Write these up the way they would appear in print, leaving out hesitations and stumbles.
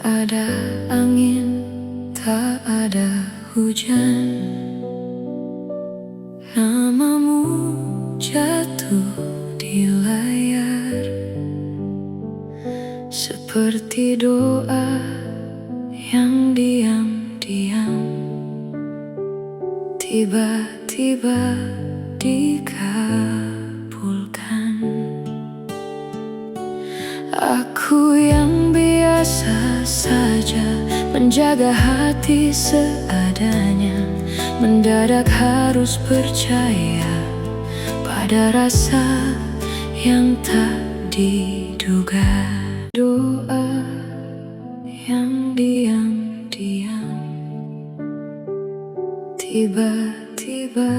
ada angin, tak ada hujan. Namamu jatuh di layar, seperti doa yang diam-diam tiba-tiba dikabulkan. Aku yang biasa saja menjaga hati seadanya, mendadak harus percaya pada rasa yang tak diduga. Doa yang diam-diam tiba-tiba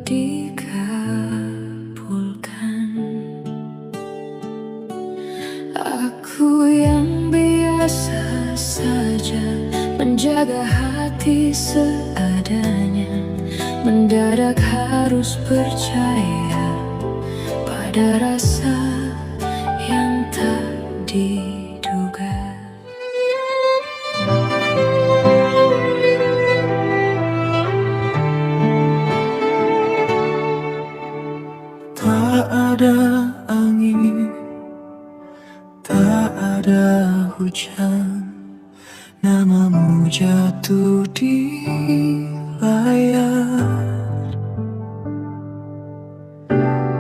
dikabulkan. Aku yang biasa saja menjaga hati seadanya, mendadak harus percaya pada rasa yang tak diduga. Tak ada angin, tak ada hujan, namamu jatuh di layar,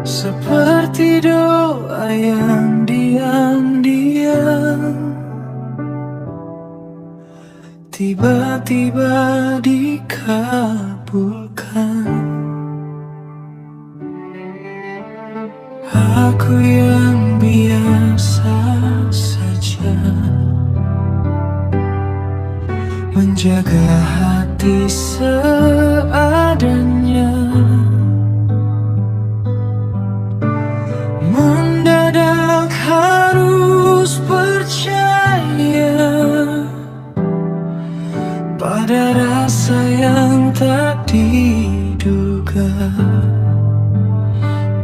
seperti doa yang diam-diam tiba-tiba dikabulkan. Aku yang biasa saja menjaga hati seadanya, mendadak harus percaya pada rasa yang tak diduga.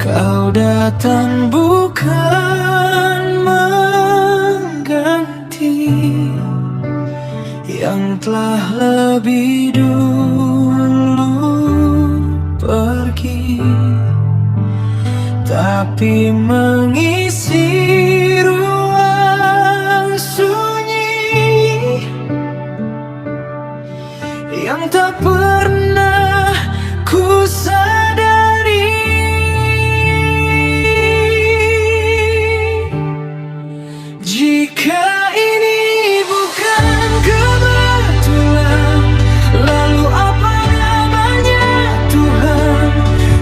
Kau datang bukan mengganti yang telah lebih dulu pergi, tapi mengisi ruang sunyi yang tak pernah ku sadari. Jika ini bukan kebetulan, lalu apa namanya Tuhan?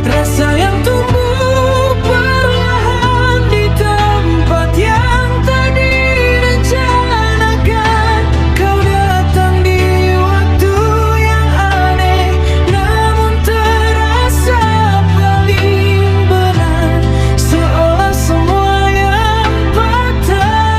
Rasa yang tumbuh perlahan di tempat yang tak direncanakan. Kau datang di waktu yang aneh, namun terasa paling benar, seolah semua yang patah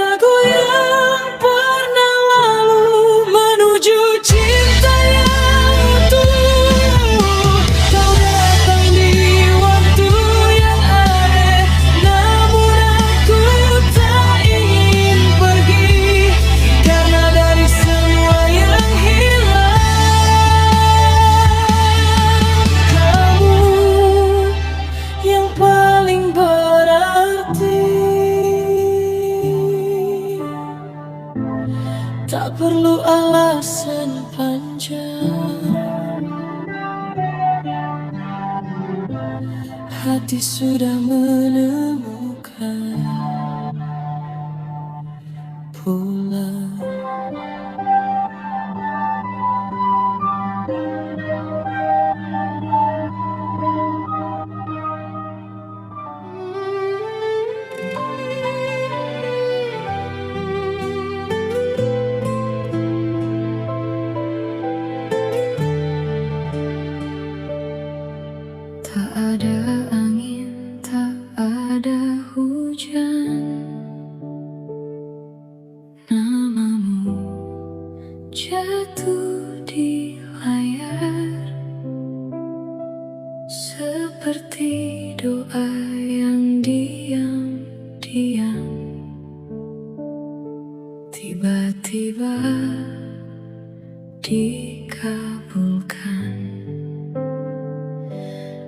lagu yang pernah lalu menuju cinta yang utuh. Kau datang di waktu yang aneh, namun aku tak ingin pergi, karena dari semua yang hilang, kamu yang paling berarti. Tak perlu alasan panjang, hati sudah menemukan pulang. Tak ada angin, tak ada hujan, namamu jatuh di layar, seperti doa yang diam-diam tiba-tiba dikabulkan.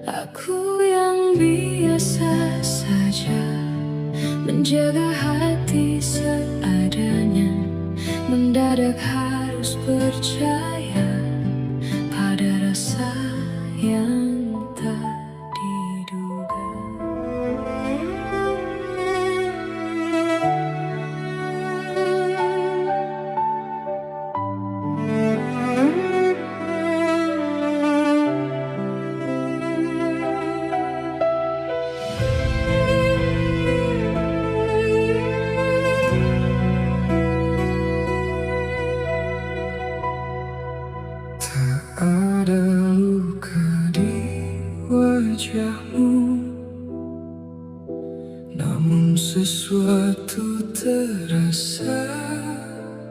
Aku yang biasa saja menjaga hati seadanya, mendadak harus percaya pada rasa yang tak diduga. Ada luka di wajahmu, namun sesuatu terasa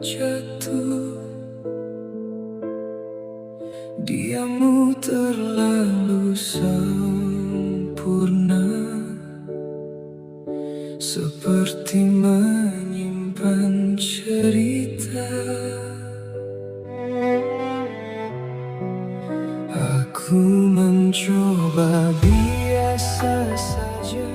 jatuh. Diammu terlalu sempurna, seperti menyimpan cerita. Aku mencoba biasa saja,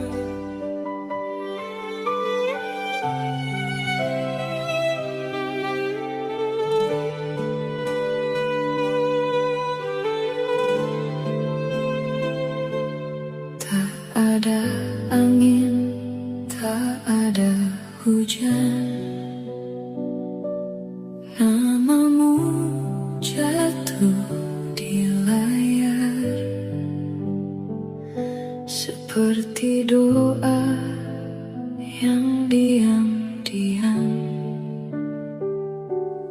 Tak ada angin, tak ada hujan, namamu jatuh di layar, seperti doa yang diam-diam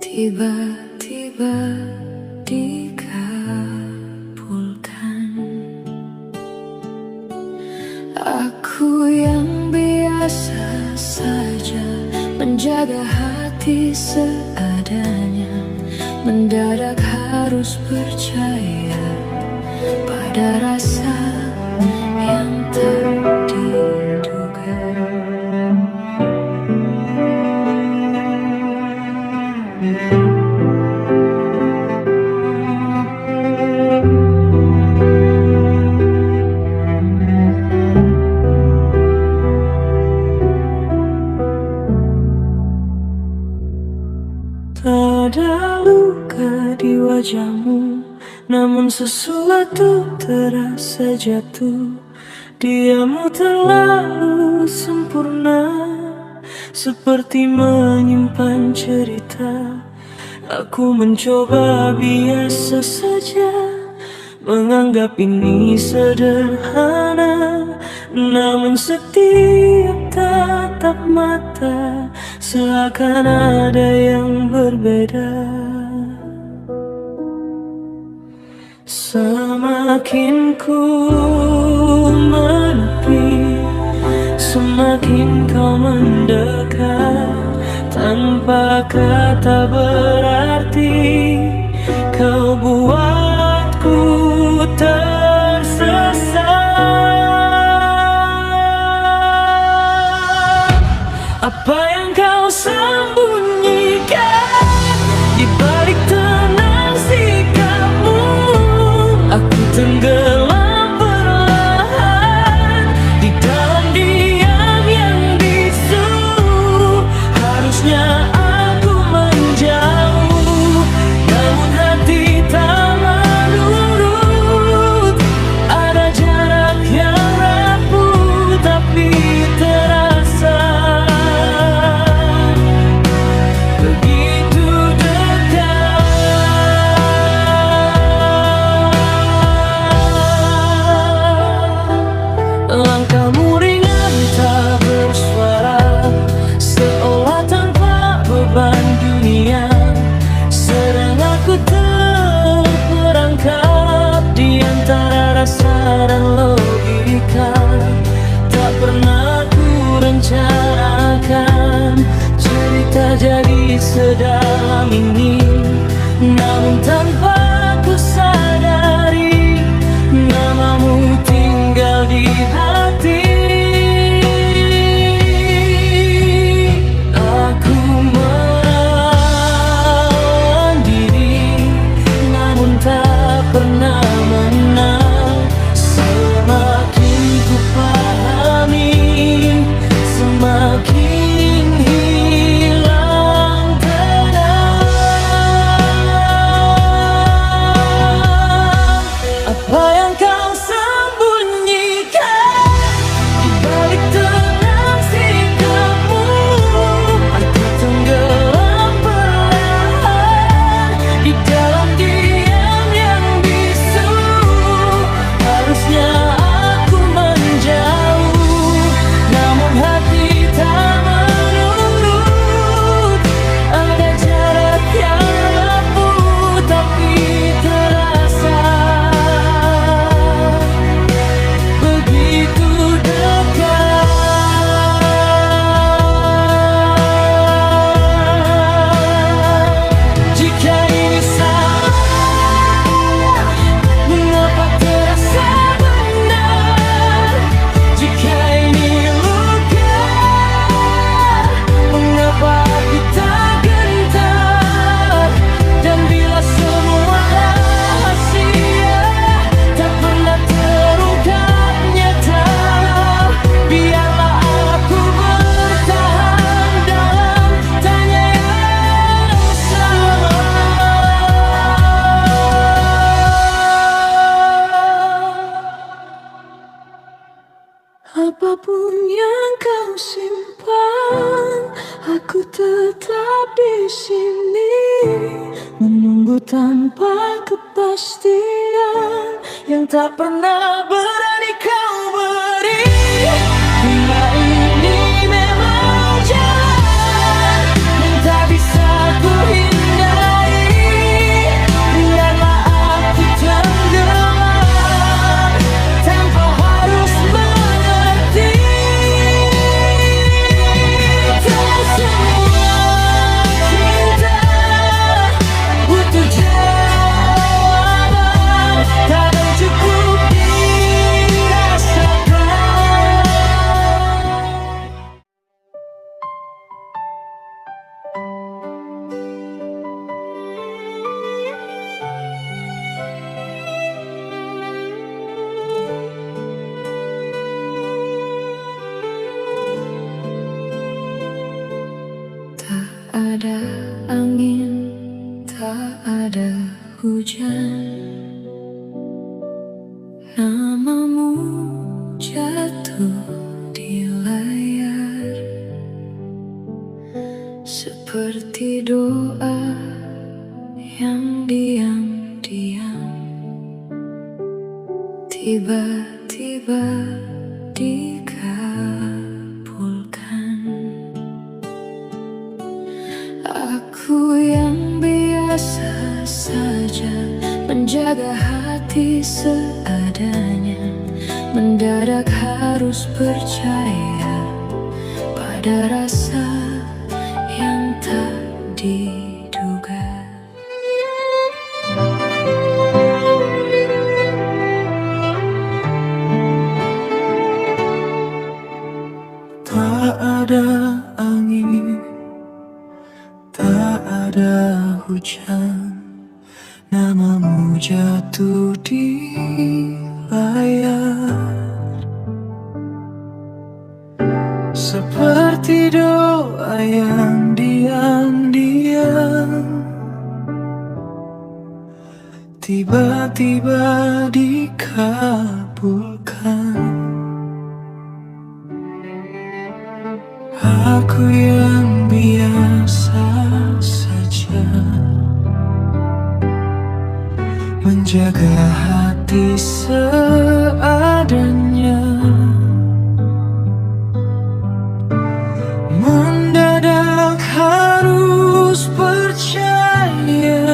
tiba-tiba dikabulkan. Aku yang biasa saja menjaga hati seadanya, mendadak harus percaya pada rasa yang tak diduga. tak ada luka di wajahmu, namun sesuatu terasa jatuh. Diammu terlalu sempurna, seperti menyimpan cerita. Aku mencoba biasa saja, menganggap ini sederhana, namun setiap tatap mata seakan ada yang berbeda. Semakin ku menepi, semakin kau mendekat. tanpa kata berarti. Kau buatku tersesat. Apa yang kau sembunyikan di balik tenang sikapmu? Aku tenggelam perlahan di dalam diam yang bisu. Harusnya aku menjauh, namun hati tak menurut. Ada jarak yang rapuh tapi terasa begitu dekat. Langkahmu ringan tak bersuara, seolah tanpa beban dunia. Sedang aku terperangkap di antara rasa dan logika. Tak pernah ku rencanakan cerita jadi sedalam ini, namun tanpa ku sadari namamu tinggal di hati. Aku menahan diri, namun tak pernah menang. Semakin ku pahami, semakin hilang tenang. Apa yang kau sembunyikan di balik tenang sikapmu? Aku tenggelam perlahan di dalam diam yang bisu. Harusnya aku menjauh, namun hati tak menurut. Ada jarak yang rapuh tapi terasa begitu dekat. Jika ini salah, mengapa terasa benar? Jika ini luka, mengapa aku tak gentar? Dan bila semua rahasia tak pernah terungkap nyata, biarlah aku bertahan dalam tanya yang sama. Apapun yang kau simpan, aku tetap di sini menunggu tanpa kepastian yang tak pernah berani kau beri. Bila ini memang jalan yang tak bisa ku hindari, biarlah aku tenggelam tanpa harus mengerti. Tak semua cinta butuh jawaban, kadang cukup dirasakan. Tak ada angin, tak ada hujan, namamu jatuh di layar seperti doa yang diam-diam tiba-tiba dikabulkan. Aku yang biasa saja menjaga hati seadanya, mendadak harus percaya pada rasa yang tak diduga. Tak ada angin, tak ada hujan, namamu jatuh di layar. Seperti doa yang diam-diam tiba-tiba dikabulkan. Aku yang biasa saja menjaga hati seadanya. Mendadak harus percaya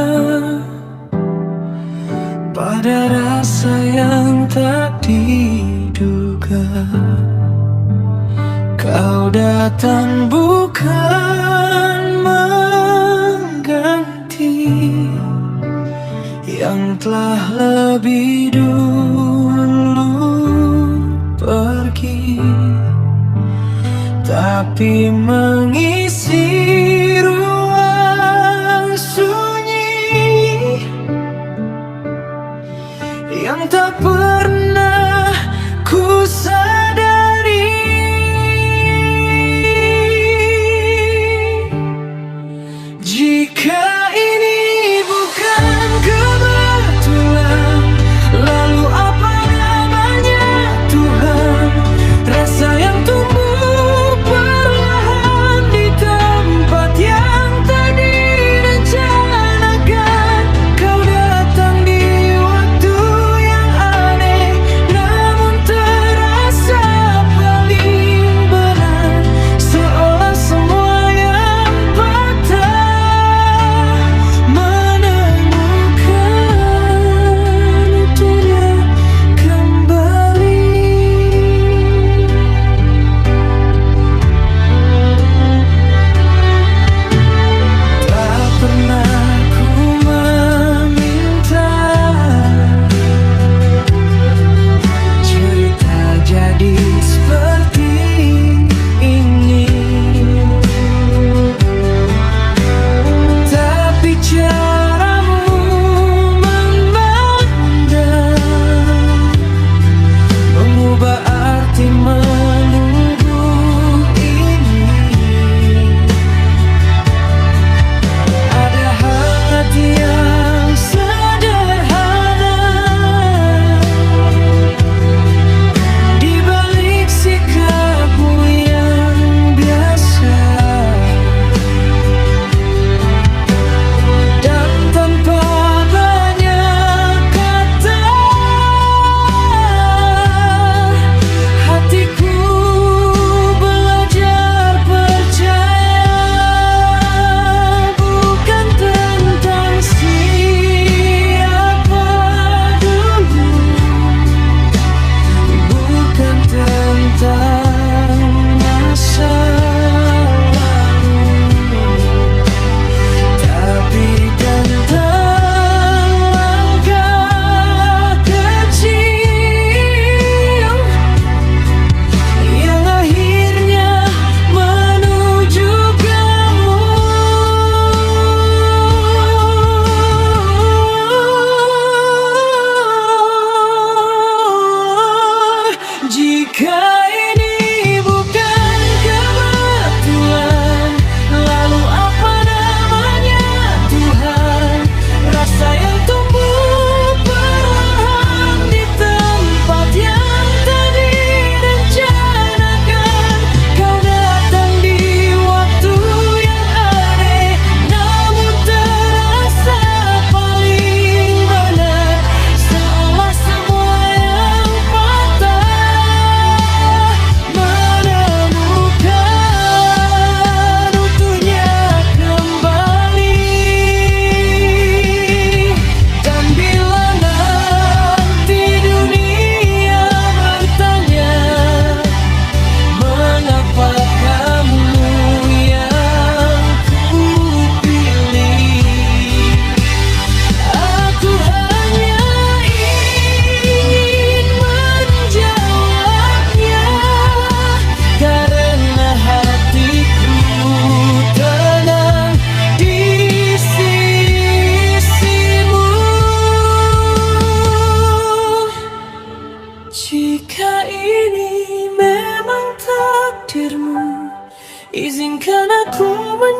pada rasa yang tak diduga. Kau datang bukan mengganti yang telah lebih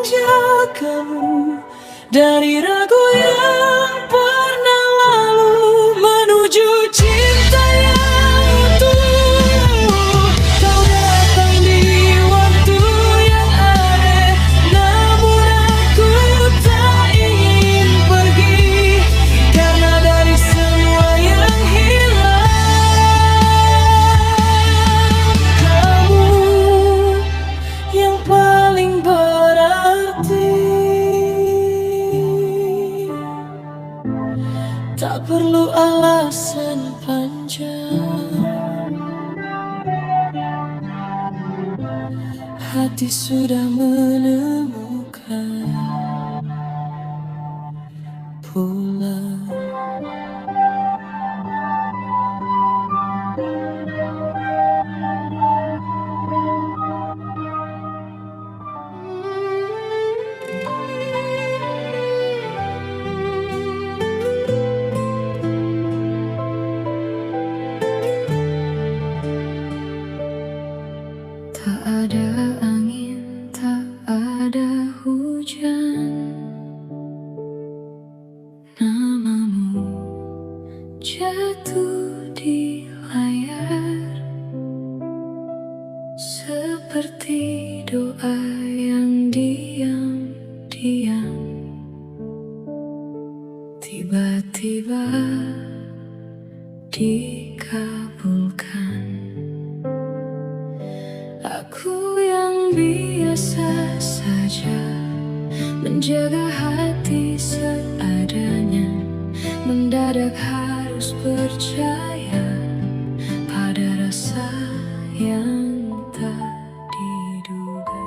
menjagamu dari ragu yang pernah lalu menuju cinta yang utuh. Kau datang di waktu yang ada, namun aku tak ingin pergi, karena dari semua yang hilang, kamu yang paling berarti. Tak perlu alasan panjang, hati sudah menemukan pulang. Tak ada angin, tak ada hujan, namamu jatuh di layar, seperti doa yang diam-diam tiba-tiba dikabulkan. Aku yang biasa saja menjaga hati seadanya, mendadak harus percaya pada rasa yang tak diduga.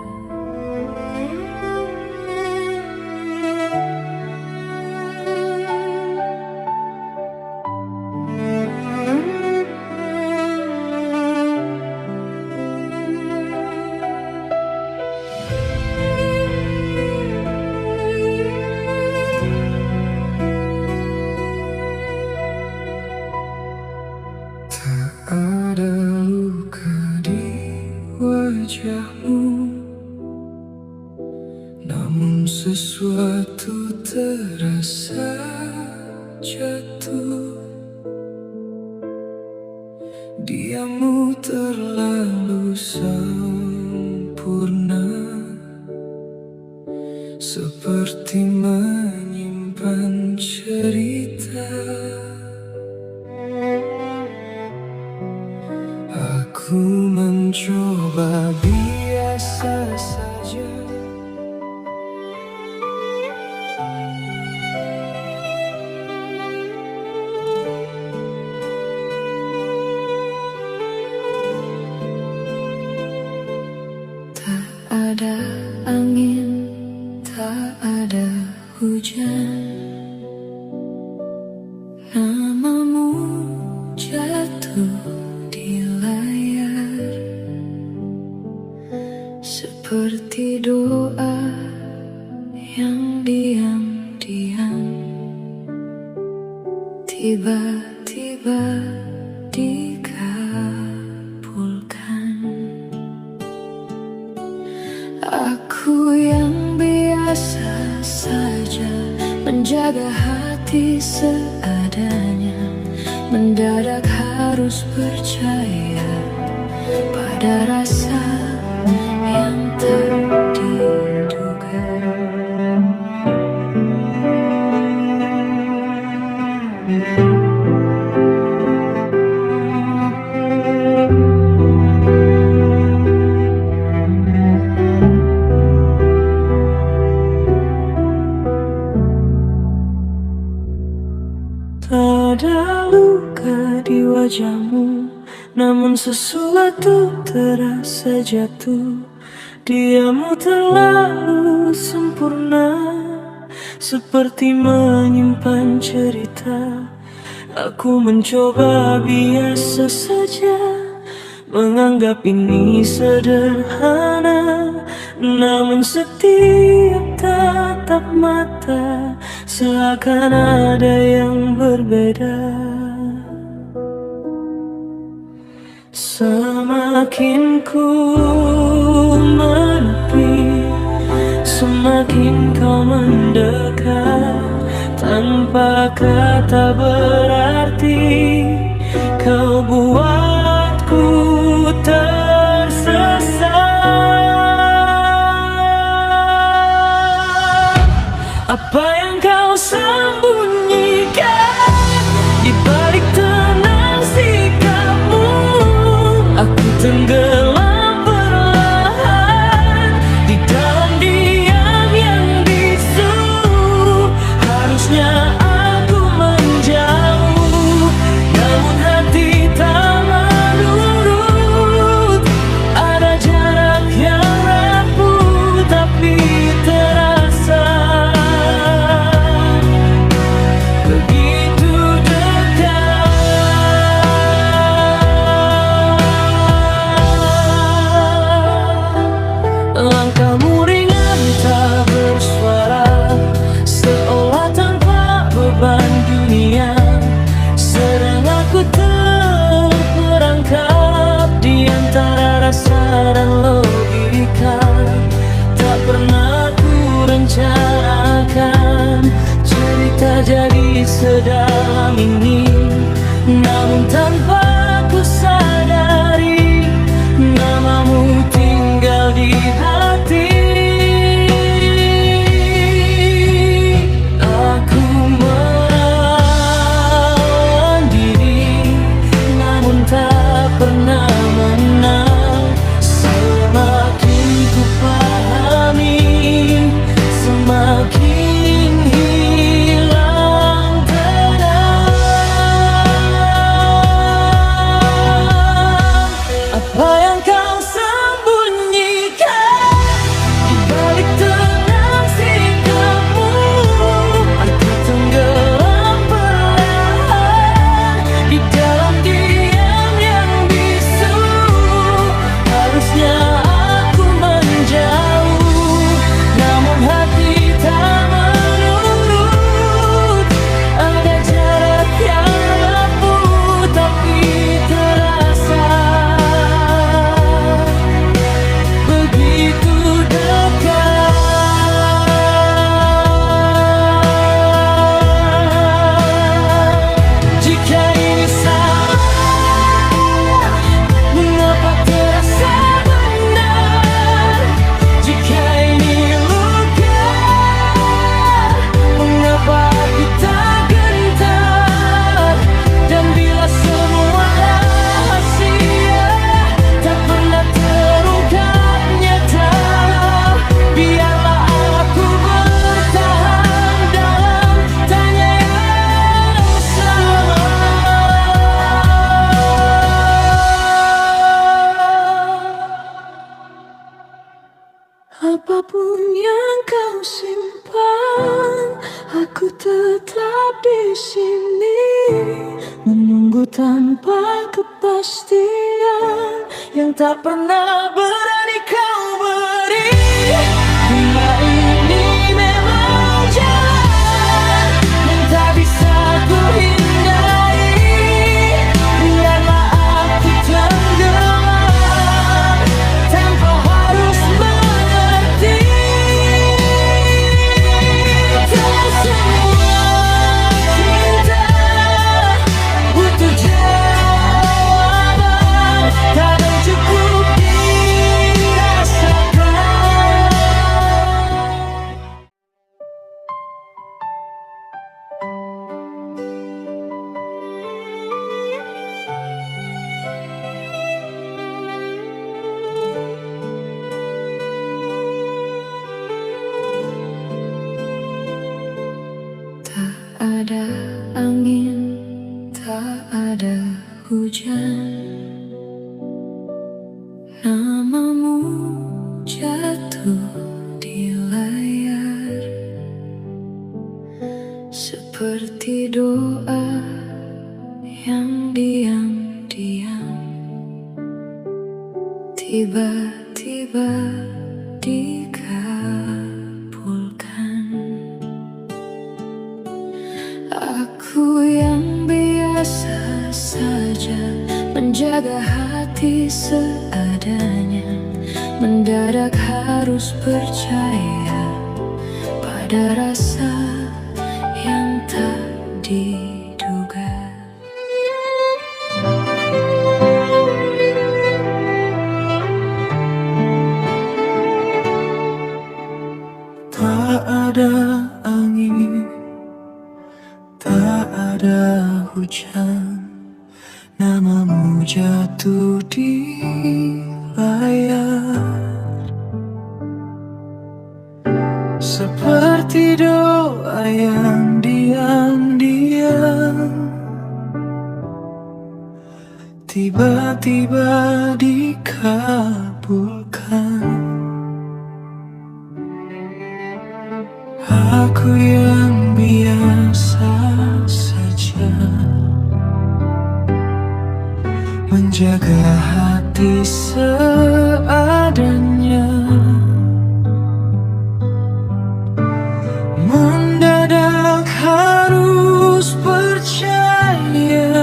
Ada luka di wajahmu, namun sesuatu terasa jatuh. Diammu terlalu sempurna, seperti menyimpan cerita. Aku mencoba biasa saja, Tak ada angin, tak ada hujan, namamu jatuh di layar, seperti doa yang diam-diam tiba-tiba dikabulkan. Aku yang biasa saja menjaga hati seadanya, mendadak harus percaya pada rasa yang tak diduga. tak ada luka di wajahmu, namun sesuatu terasa jatuh. Diammu terlalu sempurna, seperti menyimpan cerita. Aku mencoba biasa saja, menganggap ini sederhana, namun setiap tatap mata seakan ada yang berbeda. Semakin ku menepi, semakin kau mendekat. Tanpa kata berarti kau buatku tersesat. Apa yang kau sembunyikan di balik tenang sikapmu? Aku tenggelam perlahan di dalam diam yang bisu. Harusnya aku menjauh, namun hati tak menurut. Ada jarak yang rapuh tapi terasa begitu dekat. Langkahmu ringan tak bersuara, seolah tanpa beban dunia. Sedang aku terperangkap di antara rasa dan logika. Tak pernah ku rencanakan cerita jadi sedalam ini, namun tanpa ku sadari namamu tinggal di hati. Aku melawan diri, namun tak pernah menang. Semakin ku pahami, semakin hilang tenang. Apa yang kau sembunyikan di balik tenang sikapmu? Aku tenggelam perlahan di dalam diam yang bisu. Harusnya aku menjauh, namun hati tak menurut. Ada jarak yang rapuh tapi terasa begitu dekat. Jika ini salah, mengapa terasa benar? Jika ini luka, mengapa aku tak gentar? Dan bila semua rahasia tak pernah terungkap nyata, biarlah aku bertahan dalam tanya yang sama. Apapun yang kau simpan, aku tetap di sini menunggu tanpa kepastian yang tak pernah berani kau beri. Bila ini memang jalan yang tak bisa ku hindari, biarlah aku tenggelam tanpa harus mengerti. Tak semua cinta butuh jawaban, kadang cukup dirasakan. Tak ada angin, tak ada hujan, namamu jatuh di layar seperti doa yang diam-diam tiba-tiba dikabulkan. Aku yang biasa saja menjaga hati seadanya, mendadak harus percaya Ada rasa yang tak diduga. Tak ada angin, tak ada hujan, namamu jatuh di layar. Seperti doa yang diam-diam tiba-tiba dikabulkan. Aku yang biasa saja menjaga hati seadanya. Mendadak harus percaya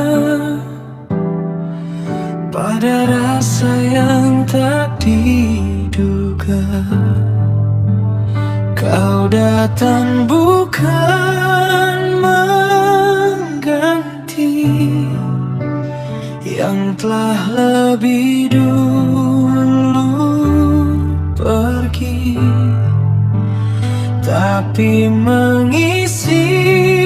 pada rasa yang tak diduga. Kau datang bukan mengganti yang telah lebih dulu pergi, tapi mengisi